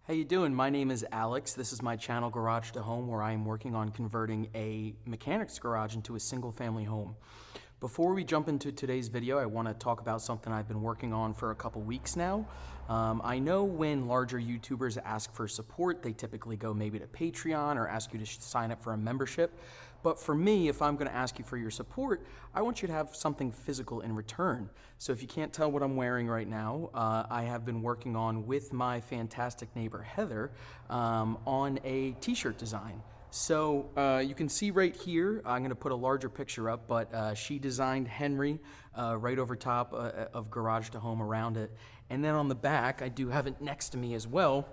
How you doing? My name is Alex. This is my channel Garage to Home, where I am working on converting a mechanic's garage into a single family home. Before we jump into today's video, I want to talk about something I've been working on for a couple weeks now. I know when larger YouTubers ask for support, they typically go maybe to Patreon or ask you to sign up for a membership. But for me, if I'm going to ask you for your support, I want you to have something physical in return. So if you can't tell what I'm wearing right now, I have been working on, with my fantastic neighbor Heather, on a t-shirt design. So you can see right here, I'm going to put a larger picture up, but she designed Henry right over top of Garage to Home around it. And then on the back, I do have it next to me as well.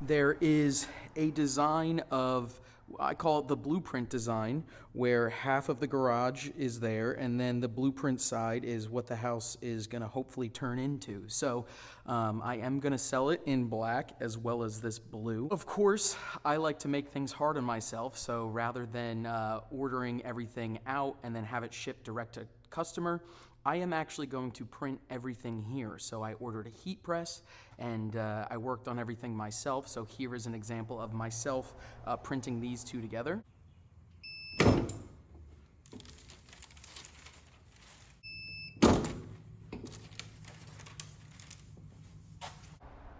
There is a design of, I call it the blueprint design, where half of the garage is there, and then the blueprint side is what the house is going to hopefully turn into. So I am going to sell it in black as well as this blue. Of course, I like to make things hard on myself, so rather than ordering everything out and then have it shipped direct to customer, I am actually going to print everything here. So I ordered a heat press and I worked on everything myself. So here is an example of myself printing these two together.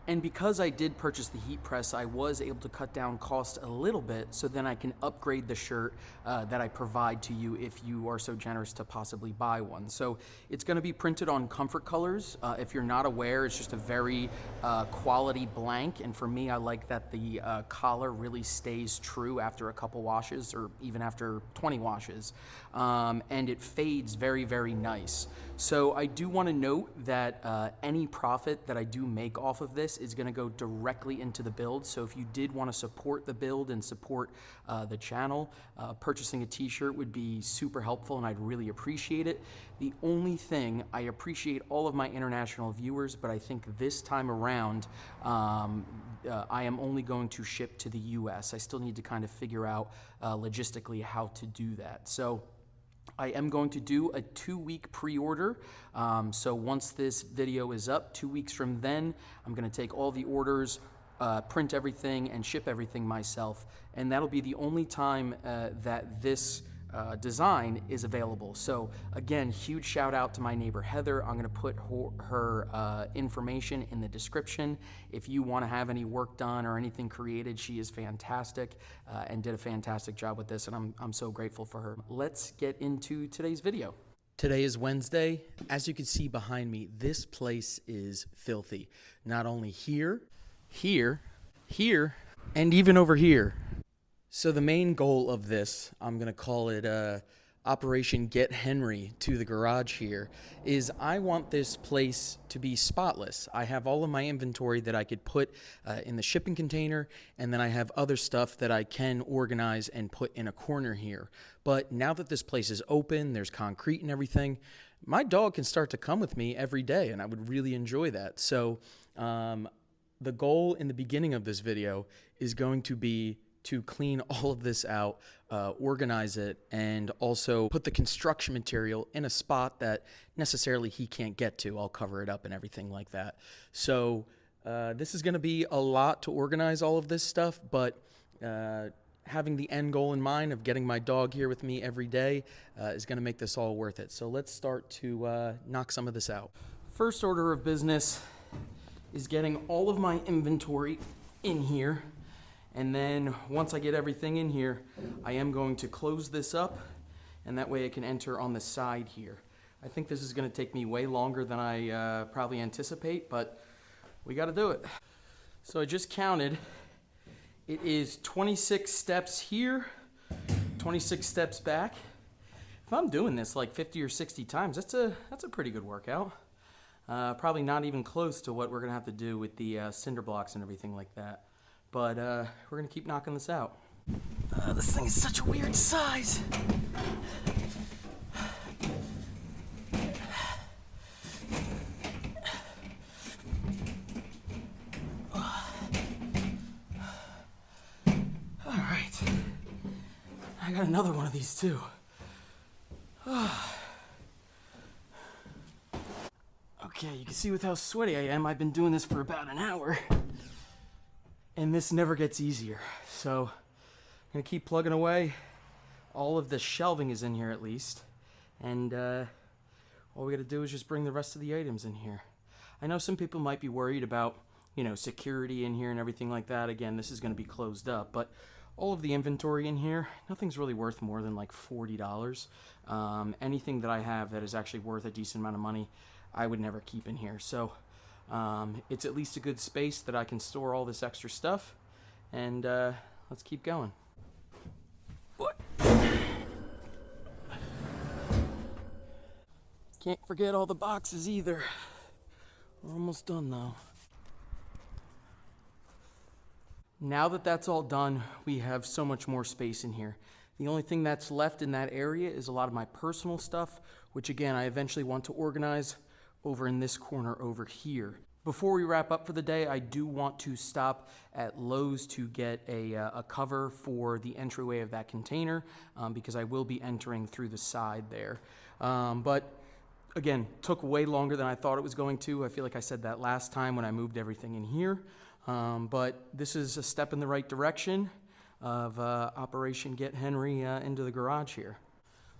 And because I did purchase the heat press, I was able to cut down cost a little bit, so then I can upgrade the shirt that I provide to you if you are so generous to possibly buy one. So it's going to be printed on comfort colors. If you're not aware, it's just a very quality blank, and for me, I like that the collar really stays true after a couple washes, or even after 20 washes, and it fades very, very nice. So I do want to note that any profit that I do make off of this is going to go directly into the build. So if you did want to support the build and support the channel, purchasing a t-shirt would be super helpful, and I'd really appreciate it. The only thing, I appreciate all of my international viewers, but I think this time around I am only going to ship to the US. I still need to kind of figure out logistically how to do that. So I am going to do a 2-week pre-order. So once this video is up, 2 weeks from then, I'm going to take all the orders, print everything, and ship everything myself. And that'll be the only time that this design is available. So again, huge shout out to my neighbor Heather. I'm going to put her information in the description. If you want to have any work done or anything created, she is fantastic and did a fantastic job with this, and I'm so grateful for her. Let's get into today's video. Today is Wednesday. As you can see behind me, this place is filthy. Not only here, and even over here. So the main goal of this, I'm going to call it Operation Get Henry to the garage here, is I want this place to be spotless. I have all of my inventory that I could put in the shipping container, and then I have other stuff that I can organize and put in a corner here. But now that this place is open, there's concrete and everything, my dog can start to come with me every day, and I would really enjoy that. So the goal in the beginning of this video is going to be to clean all of this out, organize it, and also put the construction material in a spot that necessarily he can't get to. I'll cover it up and everything like that. So this is going to be a lot to organize all of this stuff, but having the end goal in mind of getting my dog here with me every day is going to make this all worth it. So let's start to knock some of this out. First order of business is getting all of my inventory in here. And then once I get everything in here, I am going to close this up, and that way I can enter on the side here. I think this is going to take me way longer than I probably anticipate, but we got to do it. So I just counted. It is 26 steps here, 26 steps back. If I'm doing this like 50 or 60 times, that's a pretty good workout. Probably not even close to what we're going to have to do with the cinder blocks and everything like that. But we're going to keep knocking this out. This thing is such a weird size. All right. I got another one of these too. Okay, you can see with how sweaty I am, I've been doing this for about an hour. And this never gets easier. So I'm gonna keep plugging away. All of the shelving is in here at least. And all we gotta do is just bring the rest of the items in here. I know some people might be worried about, you know, security in here and everything like that. Again, this is gonna be closed up, but all of the inventory in here, nothing's really worth more than like $40. Anything that I have that is actually worth a decent amount of money, I would never keep in here. So it's at least a good space that I can store all this extra stuff. And let's keep going. What? Can't forget all the boxes either. We're almost done though. Now that that's all done, we have so much more space in here. The only thing that's left in that area is a lot of my personal stuff, which again, I eventually want to organize over in this corner over here. Before we wrap up for the day, I do want to stop at Lowe's to get a cover for the entryway of that container because I will be entering through the side there. But again, took way longer than I thought it was going to. I feel like I said that last time when I moved everything in here. But this is a step in the right direction of Operation Get Henry into the garage here.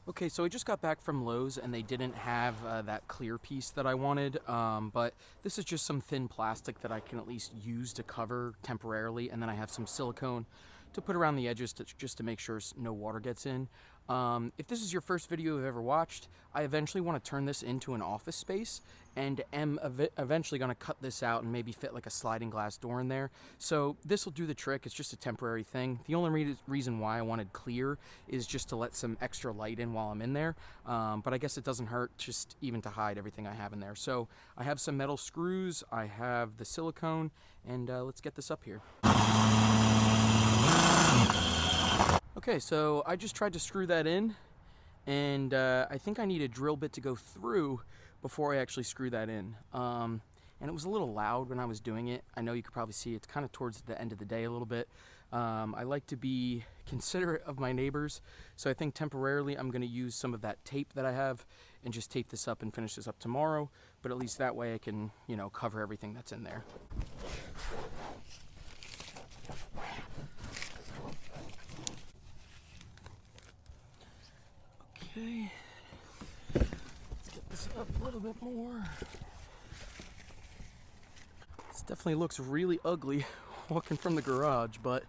Okay, so I just got back from Lowe's and they didn't have that clear piece that I wanted, but this is just some thin plastic that I can at least use to cover temporarily, and then I have some silicone to put around the edges just to make sure no water gets in. If this is your first video you've ever watched, I eventually want to turn this into an office space and am eventually going to cut this out and maybe fit like a sliding glass door in there. So this will do the trick. It's just a temporary thing. The only reason why I wanted clear is just to let some extra light in while I'm in there. But I guess it doesn't hurt just even to hide everything I have in there. So I have some metal screws, I have the silicone, and let's get this up here. Okay, so I just tried to screw that in, and I think I need a drill bit to go through before I actually screw that in. And it was a little loud when I was doing it. I know you could probably see it's kind of towards the end of the day a little bit. I like to be considerate of my neighbors, so I think temporarily I'm going to use some of that tape that I have and just tape this up and finish this up tomorrow, but at least that way I can, you know, cover everything that's in there. Okay, let's get this up a little bit more. This definitely looks really ugly walking from the garage, but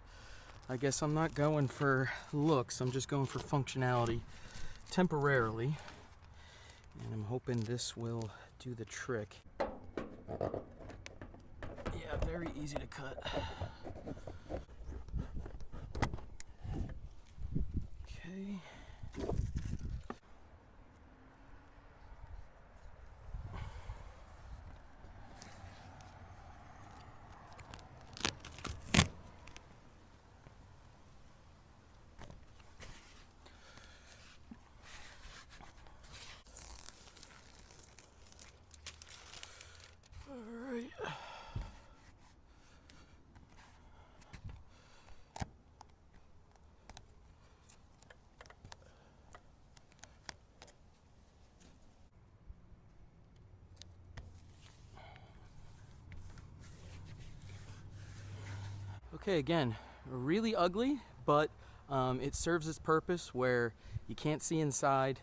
I guess I'm not going for looks, I'm just going for functionality temporarily. And I'm hoping this will do the trick. Yeah, very easy to cut. Okay. Okay, again, really ugly, but it serves its purpose where you can't see inside,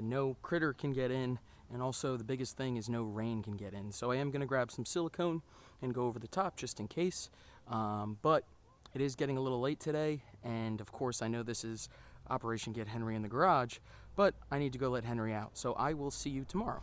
no critter can get in, and also the biggest thing is no rain can get in. So I am going to grab some silicone and go over the top just in case, but it is getting a little late today, and of course I know this is Operation Get Henry in the garage, but I need to go let Henry out, so I will see you tomorrow.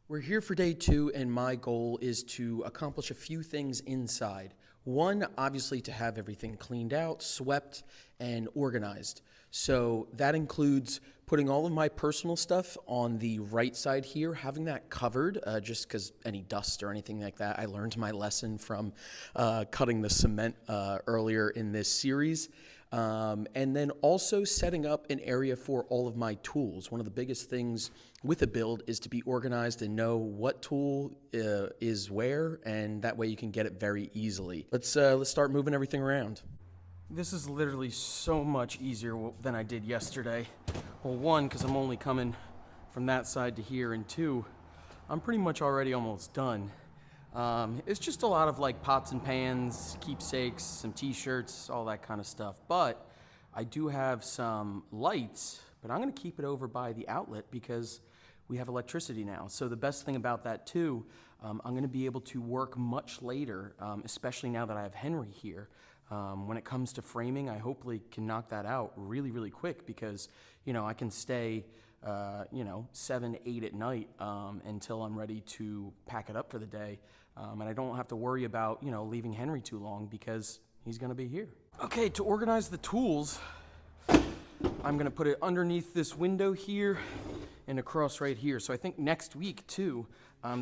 We're here for day 2, and my goal is to accomplish a few things inside. One, obviously, to have everything cleaned out, swept, and organized. So that includes putting all of my personal stuff on the right side here, having that covered, just because any dust or anything like that. I learned my lesson from cutting the cement earlier in this series. And then also setting up an area for all of my tools. One of the biggest things with a build is to be organized and know what tool is where, and that way you can get it very easily. Let's start moving everything around. This is literally so much easier than I did yesterday. Well, one, because I'm only coming from that side to here, and two, I'm pretty much already almost done. It's just a lot of like pots and pans, keepsakes, some t-shirts, all that kind of stuff. But I do have some lights, but I'm gonna keep it over by the outlet because we have electricity now. So the best thing about that too, I'm gonna be able to work much later, especially now that I have Henry here. When it comes to framing, I hopefully can knock that out really, really quick because, you know, I can stay, 7, 8 at night until I'm ready to pack it up for the day. And I don't have to worry about, leaving Henry too long because he's gonna be here. Okay, to organize the tools, I'm gonna put it underneath this window here and across right here. So I think next week too,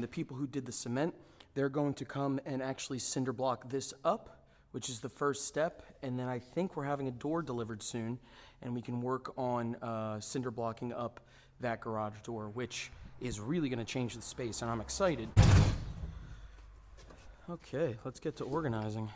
the people who did the cement, they're going to come and actually cinder block this up, which is the first step. And then I think we're having a door delivered soon and we can work on cinder blocking up that garage door, which is really gonna change the space and I'm excited. Okay, let's get to organizing.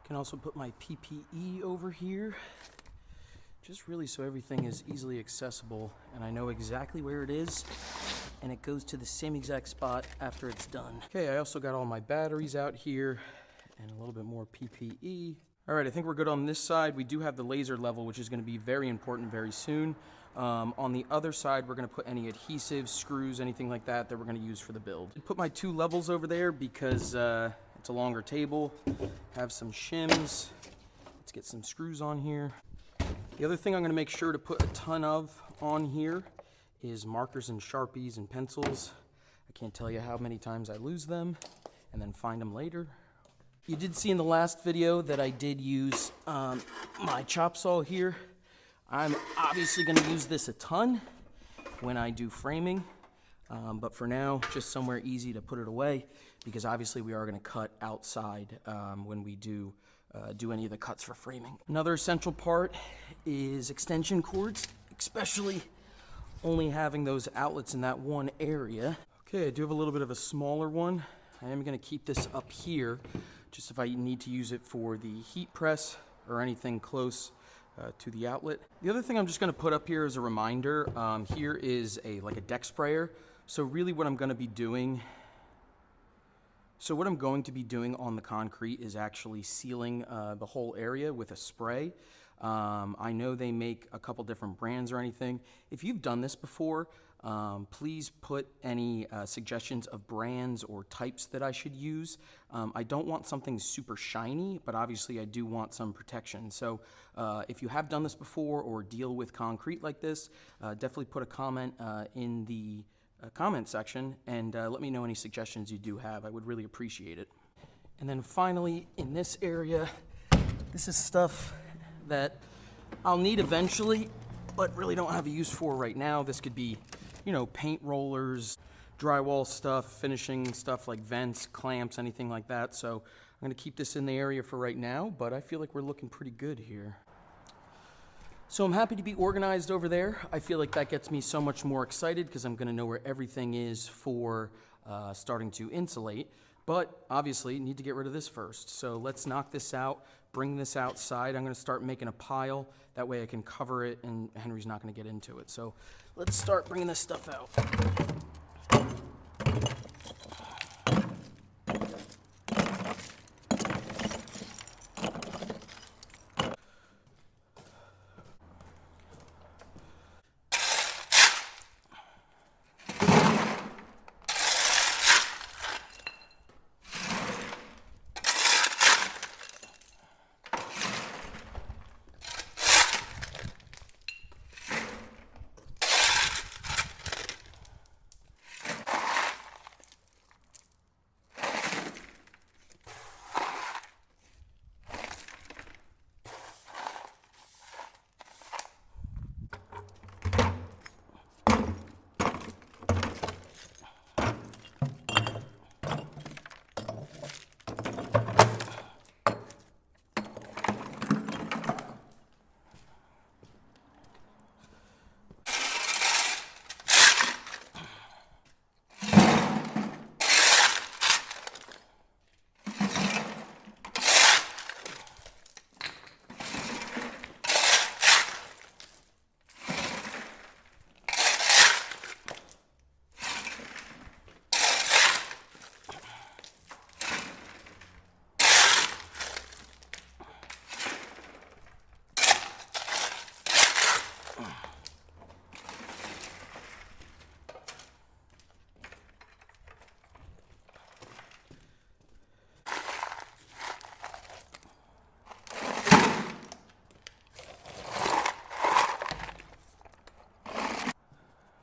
Can also put my PPE over here, just really so everything is easily accessible and I know exactly where it is and it goes to the same exact spot after it's done. Okay, I also got all my batteries out here and a little bit more PPE. All right, I think we're good on this side. We do have the laser level, which is going to be very important very soon. On the other side, we're going to put any adhesives, screws, anything like that we're going to use for the build. Put my 2 levels over there because it's a longer table. Have some shims. Let's get some screws on here. The other thing I'm going to make sure to put a ton of on here is markers and Sharpies and pencils. I can't tell you how many times I lose them and then find them later. You did see in the last video that I did use my chop saw here. I'm obviously going to use this a ton when I do framing, but for now, just somewhere easy to put it away because obviously we are going to cut outside when we do any of the cuts for framing. Another essential part is extension cords, especially only having those outlets in that one area. Okay, I do have a little bit of a smaller one. I am going to keep this up here just if I need to use it for the heat press or anything close to the outlet. The other thing I'm just going to put up here as a reminder, here is like a deck sprayer. So really what I'm going to be doing, on the concrete is actually sealing the whole area with a spray. I know they make a couple different brands or anything. If you've done this before, please put any suggestions of brands or types that I should use. I don't want something super shiny, but obviously I do want some protection. So if you have done this before or deal with concrete like this, definitely put a comment in the comment section and let me know any suggestions you do have. I would really appreciate it. And then finally, in this area, this is stuff that I'll need eventually, but really don't have a use for right now. This could be, paint rollers, drywall stuff, finishing stuff like vents, clamps, anything like that. So I'm gonna keep this in the area for right now, but I feel like we're looking pretty good here. So I'm happy to be organized over there. I feel like that gets me so much more excited because I'm gonna know where everything is for starting to insulate. But obviously need to get rid of this first. So let's knock this out, bring this outside. I'm gonna start making a pile. That way I can cover it and Henry's not gonna get into it. So let's start bringing this stuff out.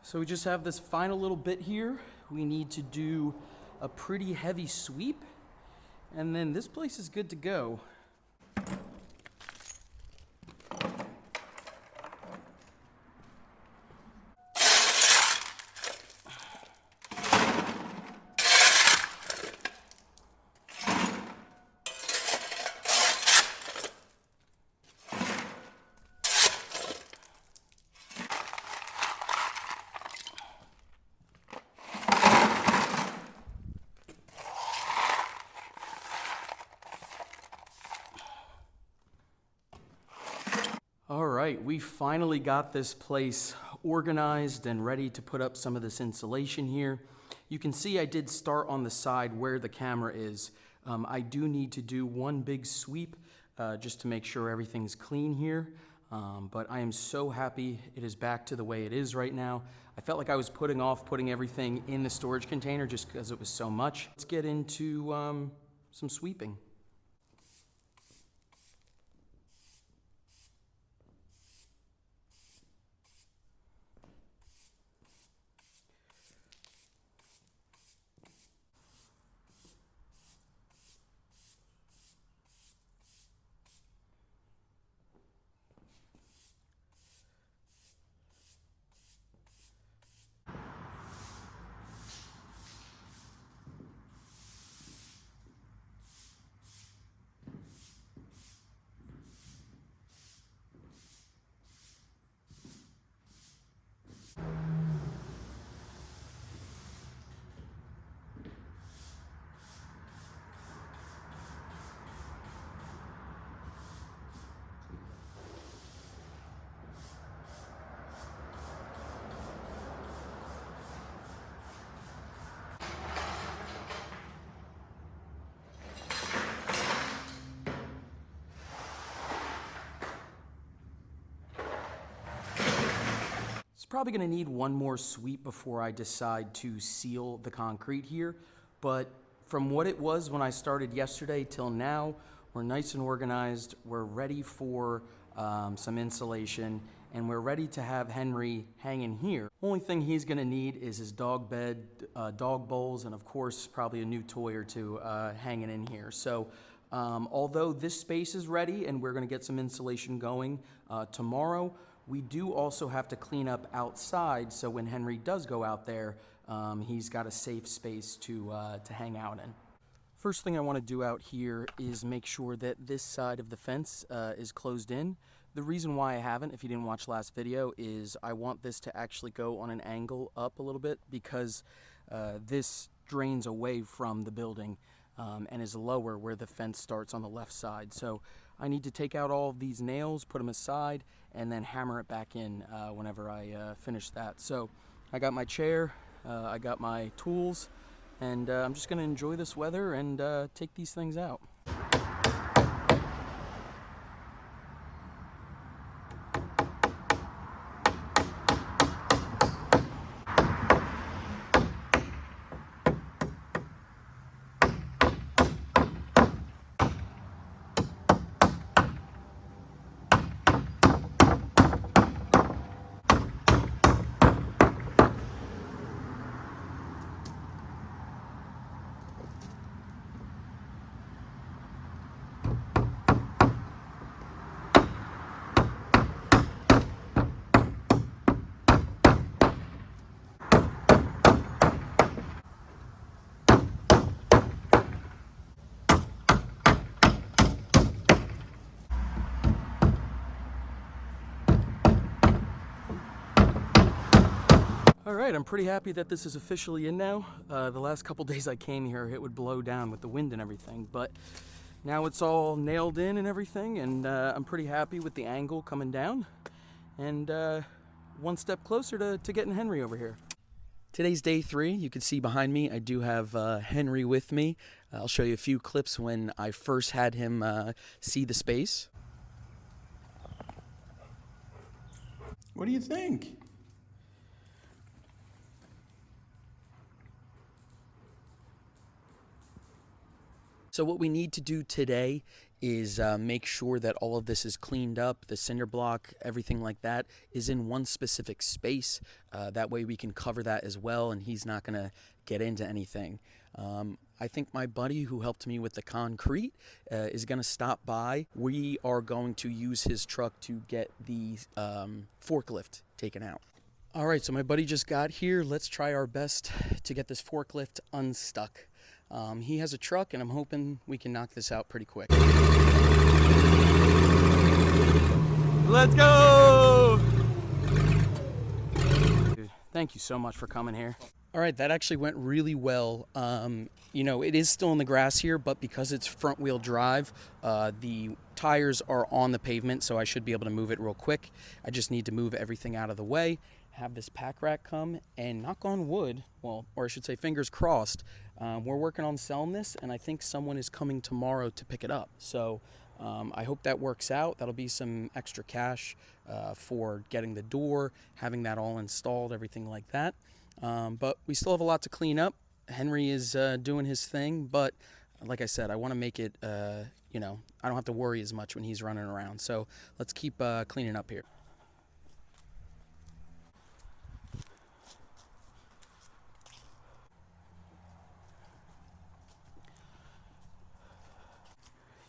So we just have this final little bit here. We need to do a pretty heavy sweep, and then this place is good to go. All right, we finally got this place organized and ready to put up some of this insulation here. You can see I did start on the side where the camera is. I do need to do one big sweep just to make sure everything's clean here. But I am so happy it is back to the way it is right now. I felt like I was putting off putting everything in the storage container just because it was so much. Let's get into some sweeping. Probably going to need one more sweep before I decide to seal the concrete here, but from what it was when I started yesterday till now, we're nice and organized. We're ready for some insulation, and we're ready to have Henry hang in here. Only thing he's going to need is his dog bed, dog bowls, and of course probably a new toy or two hanging in here. So although this space is ready and we're going to get some insulation going tomorrow, we do also have to clean up outside, so when Henry does go out there, he's got a safe space to hang out in. First thing I want to do out here is make sure that this side of the fence is closed in. The reason why I haven't, if you didn't watch last video, is I want this to actually go on an angle up a little bit because this drains away from the building and is lower where the fence starts on the left side. So I need to take out all of these nails, put them aside, and then hammer it back in whenever I finish that. So I got my chair, I got my tools, and I'm just going to enjoy this weather and take these things out. All right, I'm pretty happy that this is officially in now. The last couple days I came here, it would blow down with the wind and everything, but now it's all nailed in and everything, and I'm pretty happy with the angle coming down, and one step closer to getting Henry over here. Today's day 3. You can see behind me, I do have Henry with me. I'll show you a few clips when I first had him see the space. What do you think? So what we need to do today is make sure that all of this is cleaned up, the cinder block, everything like that is in one specific space. That way we can cover that as well, and he's not going to get into anything. I think my buddy who helped me with the concrete is going to stop by. We are going to use his truck to get the forklift taken out. All right, so my buddy just got here. Let's try our best to get this forklift unstuck. He has a truck, and I'm hoping we can knock this out pretty quick. Let's go! Dude, thank you so much for coming here. All right, that actually went really well. You know, it is still in the grass here, but because it's front wheel drive, the tires are on the pavement, so I should be able to move it real quick. I just need to move everything out of the way, have this pack rack come, and knock on wood, well, or I should say fingers crossed, we're working on selling this, and I think someone is coming tomorrow to pick it up. So I hope that works out. That'll be some extra cash for getting the door, having that all installed, everything like that. But we still have a lot to clean up. Henry is doing his thing, but like I said, I want to make it, you know, I don't have to worry as much when he's running around. So let's keep cleaning up here.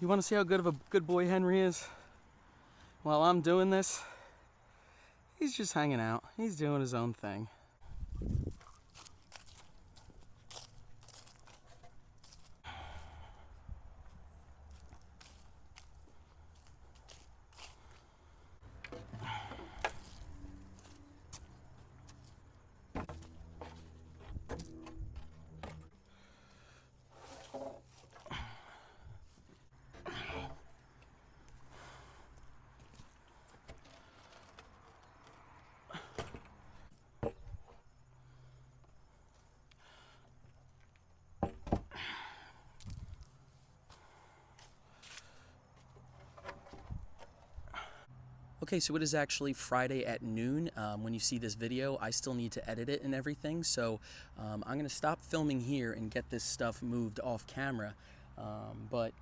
You want to see how good of a good boy Henry is? While I'm doing this, he's just hanging out. He's doing his own thing. Okay, so it is actually Friday at noon. When you see this video, I still need to edit it and everything, so I'm going to stop filming here and get this stuff moved off camera. But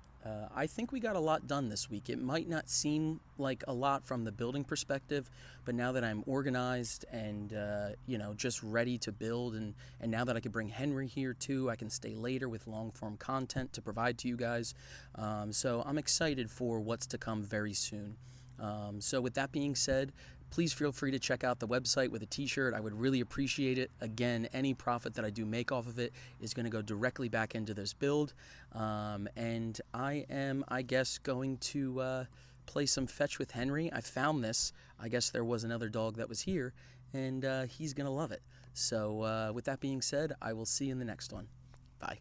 I think we got a lot done this week. It might not seem like a lot from the building perspective, but now that I'm organized and you know, just ready to build, and now that I can bring Henry here too, I can stay later with long-form content to provide to you guys. So I'm excited for what's to come very soon. So with that being said, please feel free to check out the website with a t-shirt. I would really appreciate it. Again, any profit that I do make off of it is going to go directly back into this build. And I am, I guess, going to play some fetch with Henry. I found this. I guess there was another dog that was here, and he's going to love it. So with that being said, I will see you in the next one. Bye.